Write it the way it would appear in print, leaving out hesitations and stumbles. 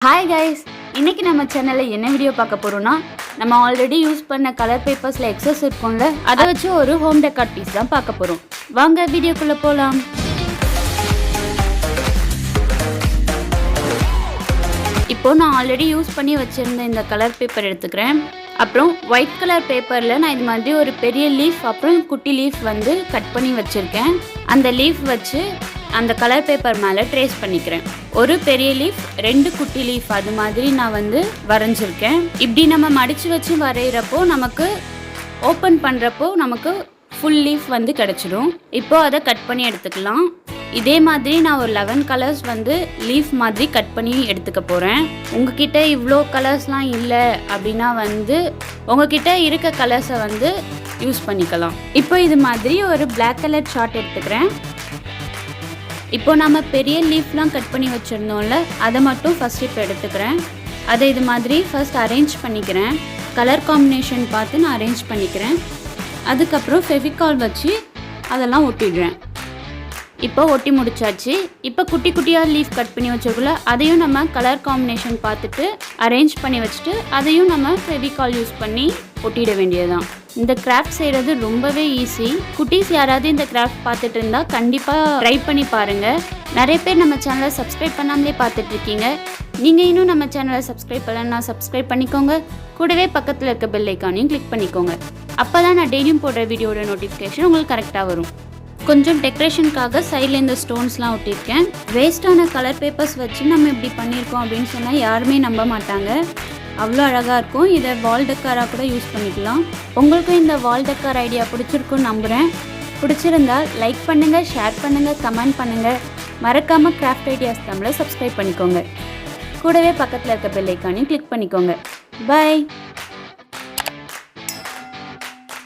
Hi guys, இன்னைக்கு நம்ம சேனலில் என்ன வீடியோ பார்க்க போகிறோம்னா, நம்ம ஆல்ரெடி யூஸ் பண்ண கலர் பேப்பர்ஸில் எக்ஸஸ் இருக்கும்ல, அதை வச்சு ஒரு ஹோம் டெக்கார் பீஸ் தான் பார்க்க போகிறோம். வாங்க வீடியோக்குள்ளே போகலாம். இப்போ நான் ஆல்ரெடி யூஸ் பண்ணி வச்சுருந்த இந்த கலர் பேப்பர் எடுத்துக்கிறேன். அப்புறம் ஒயிட் கலர் பேப்பரில் நான் இது மாதிரி ஒரு பெரிய லீஃப் அப்புறம் குட்டி லீஃப் வந்து கட் பண்ணி வச்சுருக்கேன். அந்த லீஃப் வச்சு அந்த கலர் பேப்பர் மேலே ட்ரேஸ் பண்ணிக்கிறேன். ஒரு பெரிய லீஃப், 2 குட்டி லீஃப், அது மாதிரி நான் வந்து வரைஞ்சிருக்கேன். இப்படி நம்ம மடித்து வச்சு வரைகிறப்போ நமக்கு ஓப்பன் பண்ணுறப்போ நமக்கு ஃபுல் லீஃப் வந்து கிடச்சிடும். இப்போது அதை கட் பண்ணி எடுத்துக்கலாம். இதே மாதிரி நான் ஒரு 11 கலர்ஸ் வந்து லீஃப் மாதிரி கட் பண்ணி எடுத்துக்க போகிறேன். உங்ககிட்ட இவ்வளோ கலர்ஸ்லாம் இல்லை அப்படின்னா வந்து உங்ககிட்ட இருக்க கலர்ஸை வந்து யூஸ் பண்ணிக்கலாம். இப்போ இது மாதிரி ஒரு பிளாக் கலர் சார்ட் எடுத்துக்கிறேன். இப்போ நம்ம பெரிய லீஃப்லாம் கட் பண்ணி வச்சுருந்தோம்ல, அதை மட்டும் ஃபஸ்ட் இப்போ எடுத்துக்கிறேன். அதை இது மாதிரி ஃபஸ்ட் அரேஞ்ச் பண்ணிக்கிறேன். கலர் காம்பினேஷன் பார்த்து நான் அரேஞ்ச் பண்ணிக்கிறேன். அதுக்கப்புறம் ஃபெவிகால் வச்சு அதெல்லாம் ஒட்டிடுறேன். இப்போ ஒட்டி முடிச்சாச்சு. இப்போ குட்டி குட்டியாக லீஃப் கட் பண்ணி வச்சுருக்கல, அதையும் நம்ம கலர் காம்பினேஷன் பார்த்துட்டு அரேஞ்ச் பண்ணி வச்சுட்டு அதையும் நம்ம ஃபெவிகால் யூஸ் பண்ணி ஒட்டிட வேண்டியதுதான். இந்த கிராஃப்ட் செய்கிறது ரொம்பவே ஈஸி. குட்டீஸ் யாராவது இந்த கிராஃப்ட் பார்த்துட்டு இருந்தால் கண்டிப்பாக ட்ரை பண்ணி பாருங்கள். நிறைய பேர் நம்ம சேனலை சப்ஸ்கிரைப் பண்ணாமலே பார்த்துட்ருக்கீங்க. நீங்கள் இன்னும் நம்ம சேனலை சப்ஸ்கிரைப் பண்ணலன்னா சப்ஸ்கிரைப் பண்ணிக்கோங்க. கூடவே பக்கத்தில் இருக்க பெல் ஐக்கானையும் கிளிக் பண்ணிக்கோங்க. அப்போ தான் நான் டெய்லியும் போடுற வீடியோட நோட்டிஃபிகேஷன் உங்களுக்கு கரெக்டாக வரும். கொஞ்சம் டெக்கரேஷனுக்காக சைடில் இந்த ஸ்டோன்ஸ்லாம் ஒட்டியிருக்கேன். வேஸ்ட்டான கலர் பேப்பர்ஸ் வச்சு நம்ம இப்படி பண்ணியிருக்கோம் அப்படின்னு சொன்னால் யாருமே நம்ப மாட்டாங்க. அவ்வளோ அழகாக இருக்கும். இதை வால் டெக்காராக கூட யூஸ் பண்ணிக்கலாம். உங்களுக்கும் இந்த வால் டெக்கார் ஐடியா பிடிச்சிருக்குன்னு நம்புகிறேன். பிடிச்சிருந்தால் லைக் பண்ணுங்கள், ஷேர் பண்ணுங்கள், கமெண்ட் பண்ணுங்கள். மறக்காமல் கிராஃப்ட் ஐடியாஸ் தமிழை சப்ஸ்கிரைப் பண்ணிக்கோங்க. கூடவே பக்கத்தில் இருக்க பெல் ஐக்கானையும் கிளிக் பண்ணிக்கோங்க. பை.